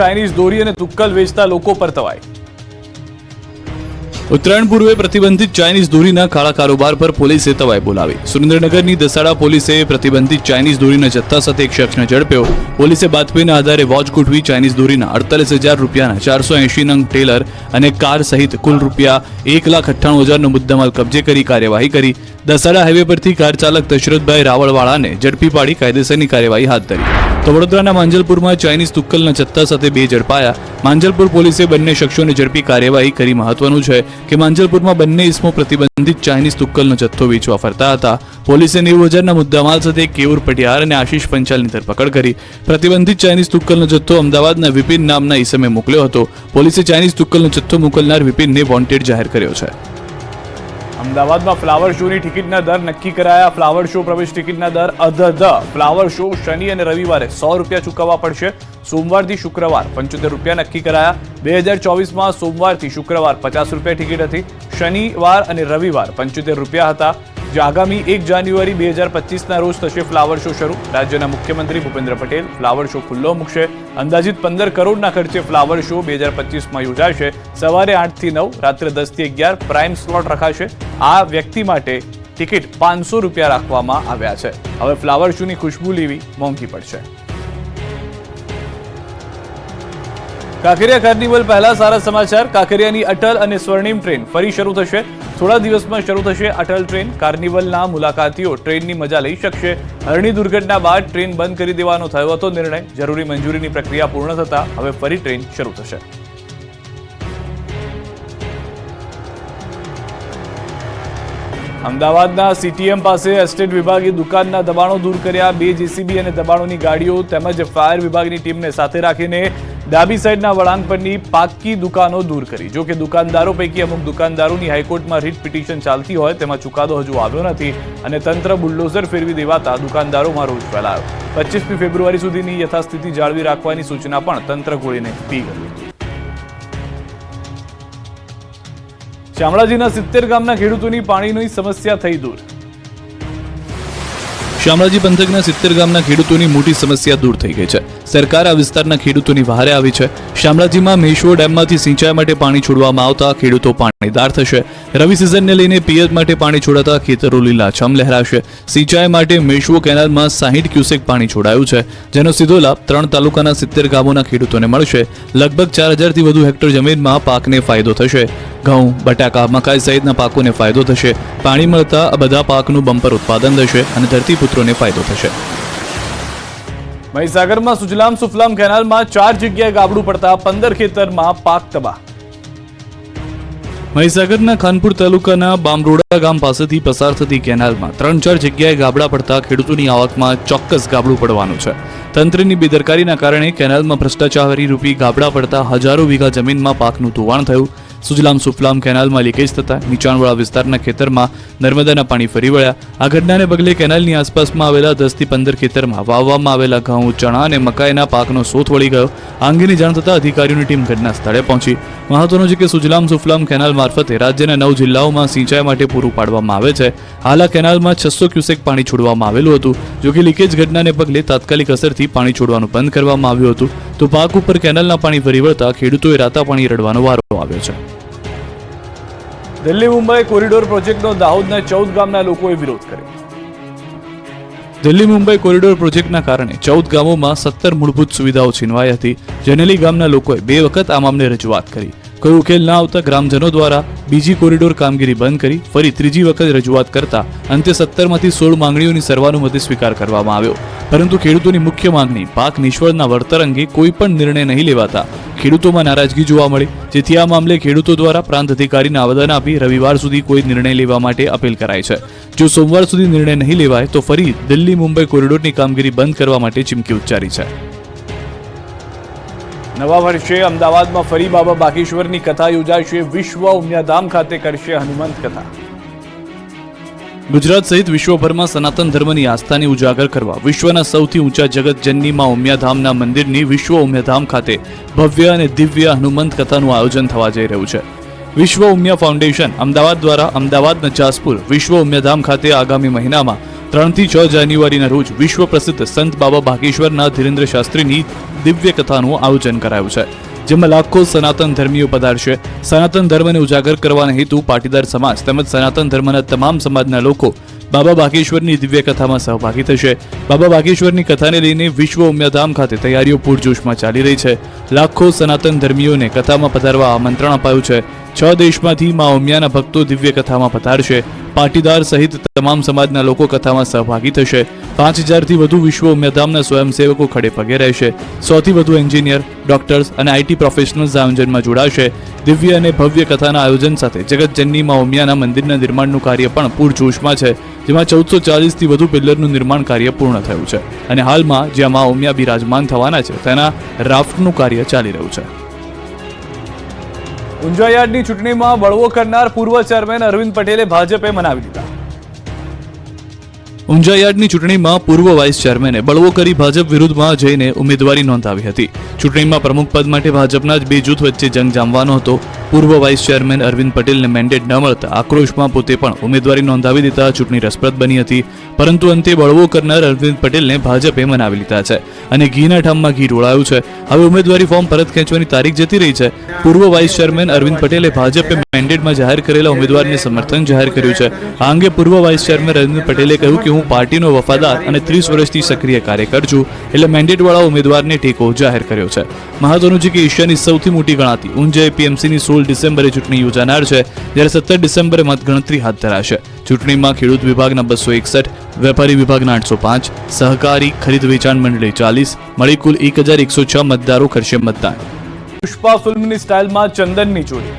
Chinese દોરી અને તુક્કલ વેચતા લોકો પર તવાઈ। ઉત્તરાયણ પૂર્વે પ્રતિબંધિત ચાઇનીઝ દોરીના કાળા કારોબાર પર પોલીસે તવાઈ બોલાવી। સુરેન્દ્રનગરની દસાડા પોલીસે પ્રતિબંધિત ચાઇનીઝ દોરીના જથ્થા સાથે એક શખ્સને ઝડપ્યો। પોલીસે બાતમીના આધારે વોચ ગોઠવી ચાઇનીઝ દોરીના 48,000 રૂપિયાના 480 નંગ ટેલર અને કાર સહિત કુલ રૂપિયા 1,98,000નો મુદ્દામાલ કબજે કરી કાર્યવાહી કરી। દસાડા હાઈવે પરથી કાર ચાલક દશરથભાઈ રાવળવાળાને ઝડપી પાડી કાયદેસરની કાર્યવાહી હાથ ધરી। તો વડોદરાના માંજલપુરમાં ચાઇનીઝ તુક્કલના જથ્થા સાથે 2 ઝડપાયા। માંજલપુર પોલીસે બંને શખ્સોને ઝડપી કાર્યવાહી કરી। મહત્વનું છે કે માંજલપુરમાં બંને ઇસમો પ્રતિબંધિત ચાઇનીઝ તુક્કલનો જથ્થો વેચવા ફરતા હતા। પોલીસે 90,000ના મુદ્દામાલ સાથે કેયુર પટિયાર અને આશીષ પંચાલની ધરપકડ કરી। પ્રતિબંધિત ચાઇનીઝ તુક્કલનો જથ્થો અમદાવાદના વિપિન નામના ઇસમે મોકલ્યો હતો। પોલીસે ચાઇનીઝ તુક્કલનો જથ્થો મોકલનાર વિપિનને વોન્ટેડ જાહેર કર્યો છે। અમદાવાદમાં ફ્લાવર શોની ટિકિટના દર નક્કી કરાયા। ફ્લાવર શો પ્રવેશ ટિકિટના દર ફ્લાવર શો શનિ અને રવિવારે 100 રૂપિયા ચૂકવવા પડશે। સોમવારથી શુક્રવાર 75 રૂપિયા નક્કી કરાયા। 2024માં સોમવારથી શુક્રવાર 50 રૂપિયા ટિકિટ હતી। શનિવાર અને રવિવાર 75 રૂપિયા હતા। જે આગામી 1 જાન્યુઆરી 2025ના રોજ થશે ફ્લાવર શો શરૂ। રાજ્યના મુખ્યમંત્રી ભૂપેન્દ્ર પટેલ ફ્લાવર શો ખુલ્લો મૂકશે। અંદાજિત 15 કરોડના ખર્ચે ફ્લાવર શો 2025માં યોજાશે। સવારે 8 થી 9, રાત્રે 10 થી 11 પ્રાઇમ સ્લોટ રખાશે। આ વ્યક્તિ માટે ટિકિટ 500 રૂપિયા રાખવામાં આવ્યા છે। હવે ફ્લાવર શોની ખુશ્બુ લેવી મોંઘી પડશે। કાંકરિયા કાર્નિવલ પહેલા સારા સમાચાર। કાંકરિયાની અટલ અને સ્વર્ણિમ ટ્રેન ફરી શરૂ થશે। થોડા દિવસમાં શરૂ થશે અટલ ટ્રેન। કાર્નિવલના મુલાકાતીઓ ટ્રેનની મજા લઈ શકશે। હરણી દુર્ઘટના બાદ ટ્રેન બંધ કરી દેવાનો થયો હતો નિર્ણય। જરૂરી મંજૂરીની પ્રક્રિયા પૂર્ણ થતા હવે ફરી ટ્રેન શરૂ થશે। અમદાવાદના સીટીએમ પાસે એસ્ટેટ વિભાગે દુકાનના દબાણો દૂર કર્યા। 2 જેસીબી અને દબાણોની ગાડીઓ તેમજ ફાયર વિભાગની ટીમને સાથે રાખીને ડાબી સાઈડના વળાંક પરની પાક્કી દુકાનો દૂર કરી। જો કે દુકાનદારો પૈકી અમુક દુકાનદારોની હાઈકોર્ટમાં રીટ પિટિશન ચાલતી હોય તેમાં ચુકાદો હજુ આવ્યો નથી અને તંત્ર બુલડોઝર ફેરવી દેવાતા દુકાનદારોમાં રોષ ફેલાયો। 25મી ફેબ્રુઆરી સુધીની યથાસ્થિતિ જાળવી રાખવાની સૂચના પણ તંત્ર ગોળીને પી ગયું। શામળાજીના 70 ગામના ખેડૂતોની પાણીની સમસ્યા થઈ દૂર। શામળાજી પંથકના 70 ગામના ખેડૂતોની મોટી સમસ્યા દૂર થઈ ગઈ છે। સરકાર આ વિસ્તારના ખેડૂતોની વહારે આવી છે। શામળાજીમાં મેશ્વો ડેમમાંથી સિંચાઈ માટે પાણી છોડવામાં આવતા ખેડૂતો પાણીદાર થશે। રવિ સિઝનને લઈને પિયત માટે પાણી છોડાતા ખેતરો લીલાછમ લહેરાશે। સિંચાઈ માટે મેશ્વો કેનાલમાં 60 ક્યુસેક પાણી છોડાયું છે, જેનો સીધો લાભ 3 તાલુકાના 70 ગામોના ખેડૂતોને મળશે। લગભગ 4,000થી વધુ હેક્ટર જમીનમાં પાકને ફાયદો થશે। ઘઉં, બટાકા, મકાઈ સહિતના પાકોને ફાયદો થશે। પાણી મળતા આ બધા પાકનું બમ્પર ઉત્પાદન થશે અને ધરતીપુત્રોને ફાયદો થશે। મહીસાગરમાં સુજલામ સુફલામ કેનાલમાં 4 જગ્યાએ ગાબડું પડતા 15 ખેતરમાં પાક તબાહ। મહીસાગરના ખાનપુર તાલુકાના બામરોડા ગામ પાસેથી પસાર થતી કેનાલમાં 3-4 જગ્યાએ ગાબડા પડતા ખેડૂતોની આવકમાં ચોક્કસ ગાબડું પડવાનું છે। તંત્રની બેદરકારીના કારણે કેનાલમાં ભ્રષ્ટાચારી રૂપી ગાબડા પડતા હજારો વીઘા જમીનમાં પાકનું ધોવાણ થયું। સુજલામ સુફલામ કેનાલમાં લીકેજ થતા નીચાણવાળા વિસ્તારના ખેતરમાં નર્મદાના પાણી ફરી વળ્યા। આ ઘટનાને પગલે કેનાલની આસપાસમાં આવેલા 10 થી 15 ખેતરમાં વાવવામાં આવેલા ઘઉં, ચણા અને મકાઈના પાકનો સોથ વળી ગયો। આ અંગેની જાણ થતાં અધિકારીઓની ટીમ ઘટના સ્થળે પહોંચી। મહત્વનું છે કે સુજલામ સુફલામ કેનાલ મારફતે રાજ્યના 9 જિલ્લાઓમાં સિંચાઈ માટે પૂરું પાડવામાં આવે છે। હાલ આ કેનાલમાં 600 ક્યુસેક પાણી છોડવામાં આવેલું હતું। જો કે લીકેજ ઘટનાને પગલે તાત્કાલિક અસરથી પાણી છોડવાનું બંધ કરવામાં આવ્યું હતું, તો પાક ઉપર કેનાલના પાણી ફરી વળતા ખેડૂતોએ રાતા પાણી રડવાનો વારો આવ્યો છે। દિલ્હી મુંબઈ કોરિડોર પ્રોજેક્ટનો દાહોદના 14 ગામના લોકોએ વિરોધ કર્યો। દિલ્હી મુંબઈ કોરિડોર પ્રોજેક્ટના કારણે 14 ગામોમાં 17 મૂળભૂત સુવિધાઓ છીનવાઈ હતી। જેનેલી ગામના લોકોએ 2 વખત આ મામલે રજૂઆત કરી। કોઈ ઉકેલ ના આવતા ગ્રામજનો દ્વારા બીજી કોરિડોર કામગીરી બંધ કરી ફરી ત્રીજી વખત રજૂઆત કરતા અંતે 17માંથી 16 માંગણીઓની સર્વાનુમતે સ્વીકાર કરવામાં આવ્યો। પરંતુ ખેડૂતોની મુખ્ય માંગણી પાક નિષ્ફળના વળતર અંગે કોઈ પણ નિર્ણય નહીં લેવાતા ખેડૂતોમાં નારાજગી જોવા મળી, જેથી આ મામલે ખેડૂતો દ્વારા પ્રાંત અધિકારીને આવેદન આપી રવિવાર સુધી કોઈ નિર્ણય લેવા માટે અપીલ કરાઈ છે। જો સોમવાર સુધી નિર્ણય નહીં લેવાય તો ફરી દિલ્હી મુંબઈ કોરિડોરની કામગીરી બંધ કરવા માટે ચીમકી ઉચ્ચારી છે। નવા વર્ષે અમદાવાદમાં ફરી બાબા બાગેશ્વરની કથા યોજાશે। વિશ્વ ઉમિયાધામ ખાતે કરશે હનુમંત કથા। ગુજરાત સહિત વિશ્વભરમાં સનાતન ધર્મની આસ્થાને ઉજાગર કરવા વિશ્વના સૌથી ઊંચા જગતજનની માં ઉમિયાધામના મંદિરની વિશ્વ ઉમિયાધામ ખાતે ભવ્ય અને દિવ્ય હનુમંત કથાનું આયોજન થવા જઈ રહ્યું છે। વિશ્વ ઉમિયા ફાઉન્ડેશન અમદાવાદ દ્વારા અમદાવાદના જાસપુર વિશ્વ ઉમિયાધામ ખાતે આગામી મહિનામાં 3 થી 6 જાન્યુઆરીના રોજ વિશ્વ પ્રસિદ્ધ સંત બાબા ભાગેશ્વરના ધીરેન્દ્ર શાસ્ત્રીની દિવ્ય કથાનું આયોજન કરાયું છે, જેમાં લાખો સનાતન ધર્મીઓ પધારશે. સનાતન ધર્મને ઉજાગર કરવાના હેતુ પાટીદાર સમાજ તેમજ સનાતન ધર્મના તમામ સમાજના લોકો બાબા ભાગેશ્વરની દિવ્ય કથામાં સહભાગી થશે. બાબા ભાગેશ્વરની કથાને લઈને વિશ્વ ઉમિયાધામ ખાતે તૈયારીઓ પૂરજોશમાં ચાલી રહી છે. લાખો સનાતન ધર્મીઓને કથામાં પધારવા આમંત્રણ અપાયું છે. 6 દેશમાંથી મા ઉમિયાના ભક્તો દિવ્ય કથામાં પધારશે. પાટીદાર સહિત તમામ સમાજના લોકો કથામાં સહભાગી થશે. 5000થી વધુ વિશ્વ ઉમિયાધામના સ્વયંસેવકો ખડે પગે રહેશે. 100થી વધુ એન્જિનિયર, ડોક્ટર્સ અને આઈટી પ્રોફેશનલ્સ આયોજનમાં જોડાશે. દિવ્ય અને ભવ્ય કથાના આયોજન સાથે જગતજનની મા ઉમિયાના મંદિરના નિર્માણનું કાર્ય પણ પૂરજોશમાં છે, જેમાં 1440થી વધુ પિલ્લરનું નિર્માણ કાર્ય પૂર્ણ થયું છે અને હાલમાં જ્યાં મા ઉમિયા બિરાજમાન થવાના છે તેના રાફ્ટનું કાર્ય ચાલી રહ્યું છે. ઊંઝા યાર્ડની ચૂંટણીમાં બળવો કરનાર પૂર્વ ચેરમેન અરવિંદ પટેલે ભાજપે મનાવી લીધા. ઊંઝા યાર્ડની ચૂંટણીમાં પૂર્વ વાઇસ ચેરમેને બળવો કરી ભાજપ વિરુદ્ધમાં જઈને ઉમેદવારી નોંધાવી હતી. ચૂંટણીમાં પ્રમુખ પદ માટે ભાજપના જ બે જૂથ વચ્ચે જંગ જામવાનો હતો. પૂર્વ વાઇસ ચેરમેન અરવિંદ પટેલને મેન્ડેટ ન મળતા આક્રોશમાં પોતે પણ ઉમેદવારી નોંધાવી દેતા ચૂંટણી રસપ્રદ બની હતી, પરંતુ અંતે બળવો કરનાર અરવિંદ પટેલને ભાજપે મનાવી લીધા છે અને ઘીના ઠામમાં ઘી ઢોળાયું છે. હવે ઉમેદવારી ફોર્મ પરત ખેંચવાની તારીખ જતી રહી છે. પૂર્વ વાઇસ ચેરમેન અરવિંદ પટેલે ભાજપે મેન્ડેટમાં જાહેર કરેલા ઉમેદવારને સમર્થન જાહેર કર્યું છે. આ અંગે પૂર્વ વાઇસ ચેરમેન અરવિંદ પટેલે કહ્યું કે હું પાર્ટીનો વફાદાર અને 30 વર્ષથી સક્રિય કાર્યકર છું, એટલે મેન્ડેટવાળા ઉમેદવારને ટેકો જાહેર કર્યો છે. મહત્વનું છે કે એશિયાની સૌથી મોટી ગણાતી ઊંઝા એપીએમસીની 16 ડિસેમ્બરે ચૂંટણી યોજાનાર છે, જ્યારે 17 ડિસેમ્બરે મતગણતરી હાથ ધરાશે. ચૂંટણીમાં ખેડૂત વિભાગના 261, વેપારી વિભાગના 805, સહકારી ખરીદ વેચાણ મંડળી 40, મળી કુલ 1106 મતદારો કરશે મતદાન. પુષ્પા ફિલ્મની સ્ટાઇલમાં ચંદનની ચોરી.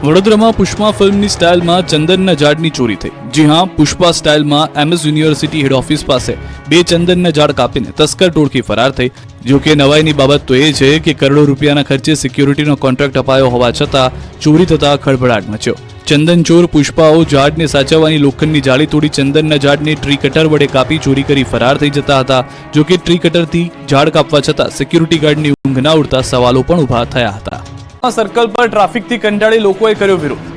વડોદરામાં પુષ્પા ફિલ્મની સ્ટાઇલમાં ચંદનના ઝાડની ચોરી થઈ. જી હા, પુષ્પા સ્ટાઇલમાં એમએસ યુનિવર્સિટી હેડ ઓફિસ પાસે 2 ચંદનના ઝાડ કાપીને તસ્કર ટોળકી ફરાર થઈ. જો કે નવાઈની બાબત તો એ છે કે કરોડો રૂપિયાના ખર્ચે સિક્યોરિટીનો કોન્ટ્રાક્ટ અપાયો હોવા છતાં ચોરી થતા ખળભળાટ મચ્યો. ચંદન ચોર પુષ્પાઓ ઝાડને સાચવવાની લોખંડની જાળી તોડી ચંદનના ઝાડને ટ્રી કટર વડે કાપી ચોરી કરી ફરાર થઈ જતા હતા. જો કે ટ્રી કટરથી ઝાડ કાપવા છતાં સિક્યોરિટી ગાર્ડની ઊંઘ ના ઉડતા સવાલો પણ ઊભા થયા હતા. સર્કલ પર ટ્રાફિકથી કંટાળી લોકોએ કર્યો વિરોધ.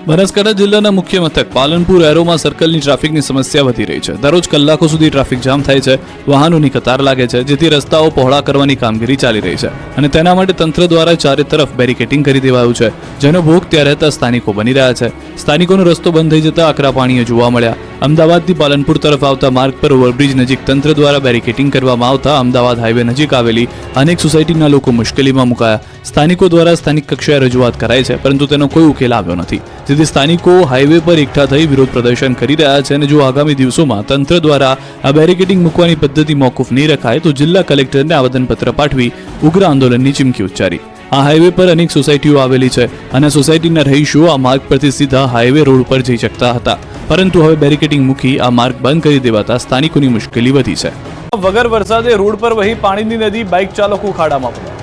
બનાસકાંઠા જિલ્લાના મુખ્ય મથક પાલનપુર એરોમાં સર્કલની ટ્રાફિકની સમસ્યા વધી રહી છે. દરરોજ કલાકો સુધી ટ્રાફિક જામ થાય છે, વાહનોની કતાર લાગે છે, જેથી રસ્તાઓ પહોળા કરવાની કામગીરી ચાલી રહી છે અને તેના માટે તંત્ર દ્વારા ચારે તરફ બેરિકેડિંગ કરી દેવાયું છે, જેનો ભોગ ત્યાં રહેતા સ્થાનિકો બની રહ્યા છે. સ્થાનિકોનો રસ્તો બંધ થઈ જતા આકરા પાણીએ જોવા મળ્યા. અમદાવાદથી પાલનપુર તરફ આવતા માર્ગ પર ઓવરબ્રિજ નજીક તંત્ર દ્વારા બેરિકેડિંગ કરવામાં આવતા અમદાવાદ હાઈવે નજીક આવેલી અનેક સોસાયટીના લોકો મુશ્કેલીમાં મુકાયા. સ્થાનિકો દ્વારા સ્થાનિક કક્ષાએ રજૂઆત કરાઈ છે, પરંતુ તેનો કોઈ ઉકેલ આવ્યો નથી, જેથી સ્થાનિકો હાઈવે પર એકઠા થઈ વિરોધ પ્રદર્શન કરી રહ્યા છે અને જો આગામી દિવસોમાં તંત્ર દ્વારા આ બેરિકેડિંગ મૂકવાની પદ્ધતિ મોકૂફ નહીં રખાય તો જિલ્લા કલેક્ટરને આવેદનપત્ર પાઠવી ઉગ્ર આંદોલનની ચીમકી ઉચ્ચારી. આ હાઈવે પર અનેક સોસાયટીઓ આવેલી છે અને સોસાયટીના રહીશો આ માર્ગ પરથી સીધા હાઈવે રોડ પર જઈ શકતા હતા, પરંતુ હવે બેરિકેડિંગ મૂકી આ માર્ગ બંધ કરી દેવાતા સ્થાનિકોની મુશ્કેલી વધી છે. વગર વરસાદે રોડ પર વહી પાણીની નદી, બાઇક ચાલકો ખાડામાં પડ્યા.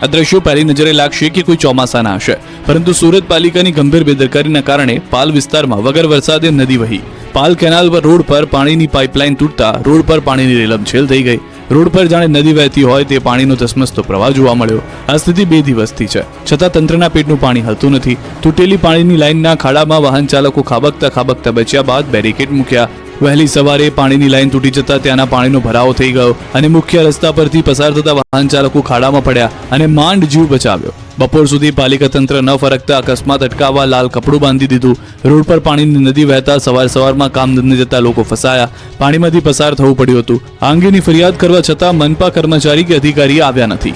આ દ્રશ્યો પહેલી નજરે લાગશે કે કોઈ ચોમાસાના હશે, પરંતુ સુરત પાલિકાની ગંભીર બેદરકારીના કારણે પાલ વિસ્તારમાં વગર વરસાદે નદી વહી. પાલ કેનાલ પર રોડ પર પાણીની પાઇપલાઇન તૂટતા રોડ પર પાણીની રેલમછેલ થઈ ગઈ. રોડ પર જાણે નદી વહેતી હોય તે પાણીનો ધસમસતો પ્રવાહ જોવા મળ્યો. આ સ્થિતિ 2 દિવસથી છે, છતાં તંત્રના પેટનું પાણી હલતું નથી. તૂટેલી પાણીની લાઇનના ખાડામાં વાહન ચાલકો ખાબકતા બચ્યા બાદ બેરિકેડ મૂક્યા. વહેલી સવારે પાણીની લાઇન તૂટી જતા ત્યાંના પાણીનો ભરાવો થઈ ગયો અને મુખ્ય રસ્તા પરથી પસાર થતા વાહન ચાલકો ખાડામાં પડ્યા અને માંડ જીવ બચાવ્યો. બપોર સુધી પાલિકા તંત્ર ન ફરકતા અકસ્માત અટકાવવા લાલ કપડું બાંધી દીધું. રોડ પર પાણીની નદી વહેતા સવારમાં કામ ધંધે જતા લોકો ફસાયા. પાણીમાંથી પસાર થવું પડ્યું હતું. આ અંગેની ફરિયાદ કરવા છતાં મનપા કર્મચારી કે અધિકારી આવ્યા નથી.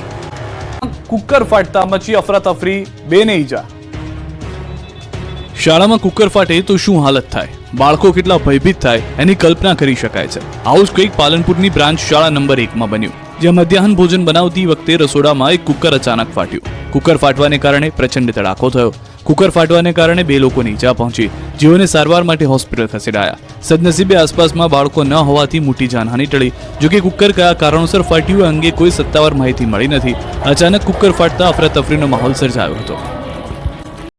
કુકર ફાટતા મચી અફરાતફરી, 2 ને ઈજા. શાળામાં કુકર ફાટે તો શું હાલત થાય, બાળકો કેટલા ભયભીત થાય એની કલ્પના કરી શકાય છે. આવું જ કંઈક પાલનપુરની બ્રાન્ચ શાળા નંબર 1 માં બન્યું, જ્યાં મધ્યાહન ભોજન બનાવતી વખતે રસોડામાં એક કુકર અચાનક ફાટ્યું. કુકર ફાટવાને કારણે પ્રચંડ તડાકો થયો. કુકર ફાટવાને કારણે 2 લોકોને ઈજા પહોંચી, જેઓને સારવાર માટે હોસ્પિટલ ખસેડાયા. સદનસીબે આસપાસમાં બાળકો ન હોવાથી મોટી જાનહાનિ ટળી. જોકે કુકર કયા કારણોસર ફાટ્યું અંગે કોઈ સત્તાવાર માહિતી મળી નથી. અચાનક કુકર ફાટતા અફરાતફરીનો માહોલ સર્જાયો હતો.